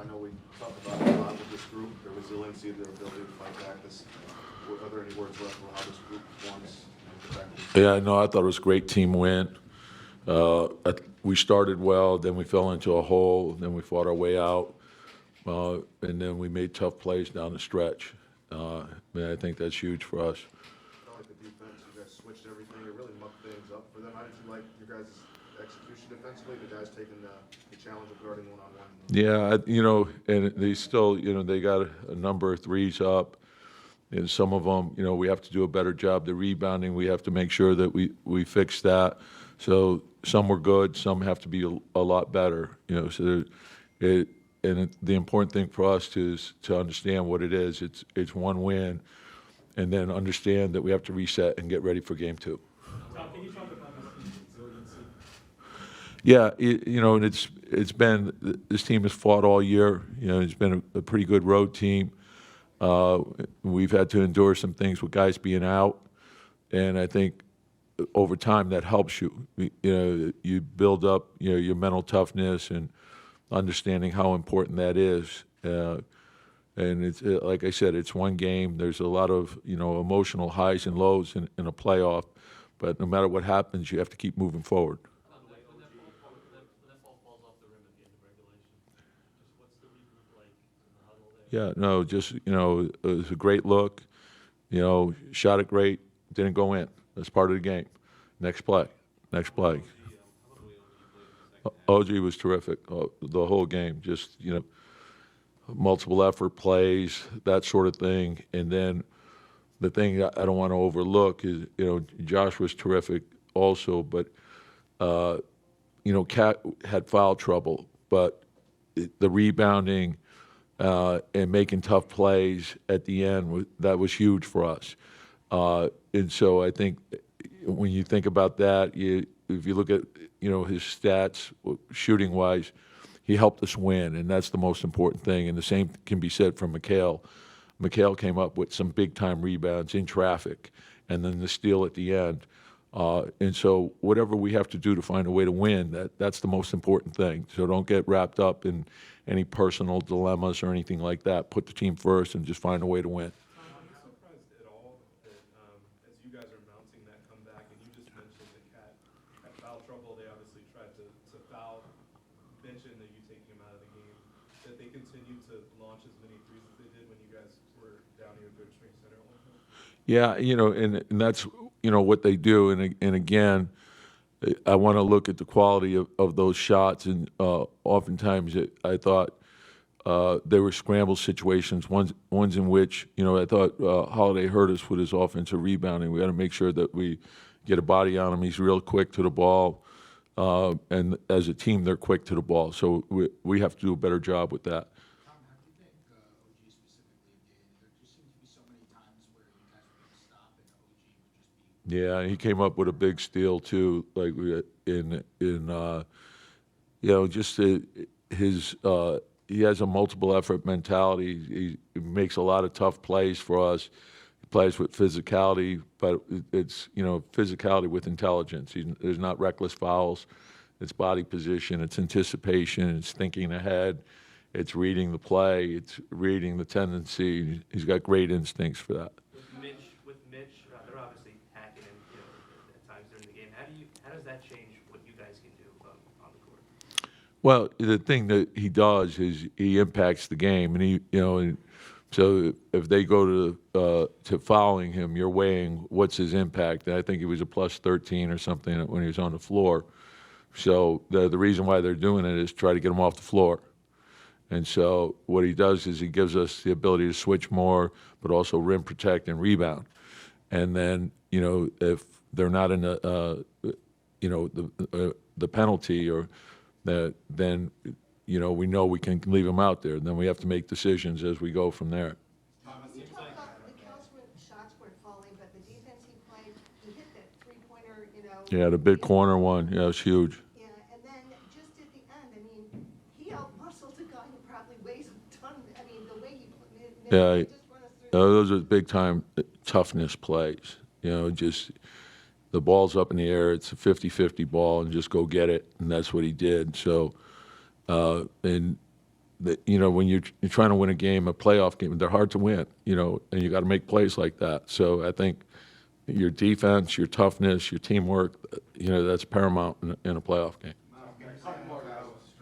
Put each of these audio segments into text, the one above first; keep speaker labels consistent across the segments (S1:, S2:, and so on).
S1: I know we talked about it a lot with this group, their resiliency, their ability to fight back. Are there any words left for how this group performs?
S2: Yeah, no, I thought it was a great team win. We started well, then we fell into a hole, then we fought our way out, and then we made tough plays down the stretch. I think that's huge for us.
S1: I felt like the defense, you guys switched everything. It really mucked things up for them. How did you like your guys' execution defensively? The guys taking the challenge of guarding one-on-one?
S2: Yeah, and they still, they got a number of threes up. And some of them, we have to do a better job. The rebounding, we have to make sure that we fix that. So some were good, some have to be a lot better. So the important thing for us is to understand what it is. It's one win, and then understand that we have to reset and get ready for game two.
S3: Tom, can you talk about this resiliency?
S2: Yeah, and it's been, this team has fought all year. It's been a pretty good road team. We've had to endure some things with guys being out, and I think over time that helps you. You build up your mental toughness and understanding how important that is. And it's like I said, it's one game. There's a lot of emotional highs and lows in a playoff, but no matter what happens, you have to keep moving forward. Yeah, no, just, it was a great look, shot it great, didn't go in. That's part of the game. Next play. OG was terrific, the whole game, just, multiple effort plays, that sort of thing. And then the thing I don't want to overlook is, Josh was terrific also, but, Cat had foul trouble, but the rebounding, and making tough plays at the end, that was huge for us. And so I think when you think about that, if you look at his stats shooting-wise, he helped us win, and that's the most important thing. And the same can be said for Mikal. Mikal came up with some big-time rebounds in traffic, and then the steal at the end. And so whatever we have to do to find a way to win, that's the most important thing. So don't get wrapped up in any personal dilemmas or anything like that. Put the team first and just find a way to win.
S3: Are you surprised at all that as you guys are mounting that comeback, and you just mentioned that Cat had foul trouble, they obviously tried to foul benching and you taking him out of the game, that they continued to launch as many threes as they did when you guys were down to your good string center at one point?
S2: Yeah, and that's, what they do. And again, I want to look at the quality of those shots. And oftentimes I thought there were scramble situations, ones in which, I thought Holiday hurt us with his offensive rebounding. We got to make sure that we get a body on him. He's real quick to the ball. And as a team, they're quick to the ball. So we have to do a better job with that.
S4: Tom, how do you think OG specifically did? There just seemed to be so many times where you guys were going to stop and OG would just be.
S2: Yeah, he came up with a big steal too, like he has a multiple effort mentality. He makes a lot of tough plays for us. He plays with physicality, but it's physicality with intelligence. There's not reckless fouls. It's body position. It's anticipation. It's thinking ahead. It's reading the play. It's reading the tendency. He's got great instincts for that.
S5: With Mitch, they're obviously hacking him, at times during the game. How does that change what you guys can do on the court?
S2: Well, the thing that he does is he impacts the game, and so if they go to fouling him, you're weighing what's his impact. And I think he was a plus 13 or something when he was on the floor. So the reason why they're doing it is try to get him off the floor. And so what he does is he gives us the ability to switch more, but also rim protect and rebound. And then if they're not in the penalty or then we know we can leave them out there. Then we have to make decisions as we go from there.
S6: You talk about the shots weren't falling, but the defense he played, he hit that three-pointer,
S2: Yeah, the big corner one. Yeah, it's huge.
S6: Yeah, and then just at the end, he out-muscled a guy who probably weighs a ton. The way he
S2: Yeah,
S6: just run us through.
S2: those are big-time toughness plays. Just the ball's up in the air. It's a 50-50 ball, and just go get it, and that's what he did. So, and when you're trying to win a game, a playoff game, they're hard to win, and you got to make plays like that. So I think your defense, your toughness, your teamwork, that's paramount in a playoff game.
S7: Can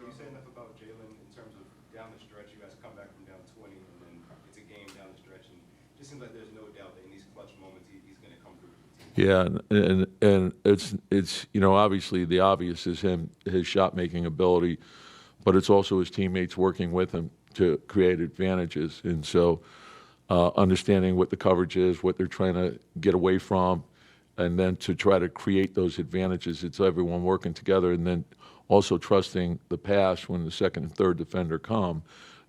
S7: you say enough about Jalen in terms of down the stretch? You guys come back from down 20, and then it's a game down the stretch, and it just seems like there's no doubt that in these clutch moments he's going to come through for the team.
S2: Yeah, and it's obviously the obvious is his shot making ability, but it's also his teammates working with him to create advantages, and so understanding what the coverage is, what they're trying to get away from, and then to try to create those advantages. It's everyone working together, and then also trusting the pass when the second and third defender come.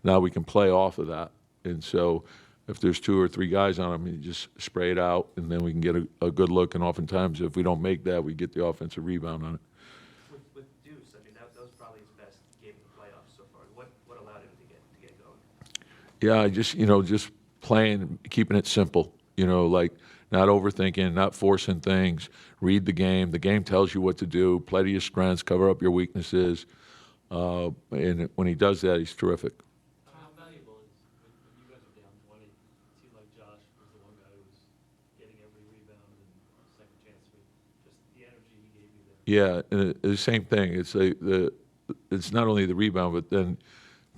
S2: Now we can play off of that, and so if there's 2 or 3 guys on him, you just spray it out, and then we can get a good look. And oftentimes, if we don't make that, we get the offensive rebound on it.
S5: With Deuce, I mean, that was probably his best game in the playoffs so far. What allowed him to get going?
S2: Yeah, just playing, keeping it simple. Like not overthinking, not forcing things. Read the game. The game tells you what to do. Play to your strengths. Cover up your weaknesses. And when he does that, he's terrific.
S8: How valuable is when you guys are down 20? It seemed like Josh was the one guy who was getting every rebound and second chance. Just the energy he gave you there.
S2: Yeah, and the same thing. It's not only the rebound, but then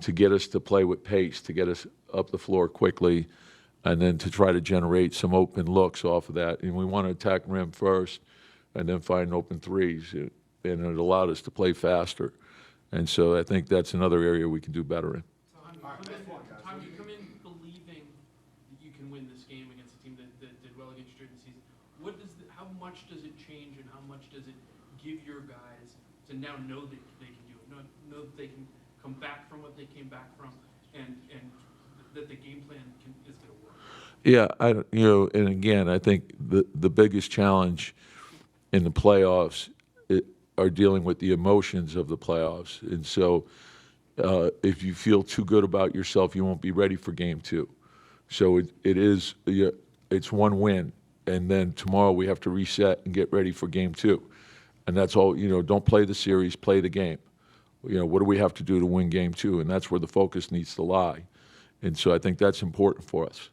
S2: to get us to play with pace, to get us up the floor quickly, and then to try to generate some open looks off of that. And we want to attack rim first, and then find open threes. And it allowed us to play faster. And so I think that's another area we can do better in.
S8: Tom, you come in believing that you can win this game against a team that did well against you during the season. How much does it change, and how much does it give your guys to now know that they can do it, know that they can come back from what they came back from, and that the game plan is going to work?
S2: Yeah, and again, I think the biggest challenge in the playoffs are dealing with the emotions of the playoffs. And so if you feel too good about yourself, you won't be ready for game 2. So it's one win, and then tomorrow we have to reset and get ready for game 2. And that's all, don't play the series, play the game. What do we have to do to win game 2? And that's where the focus needs to lie. And so I think that's important for us.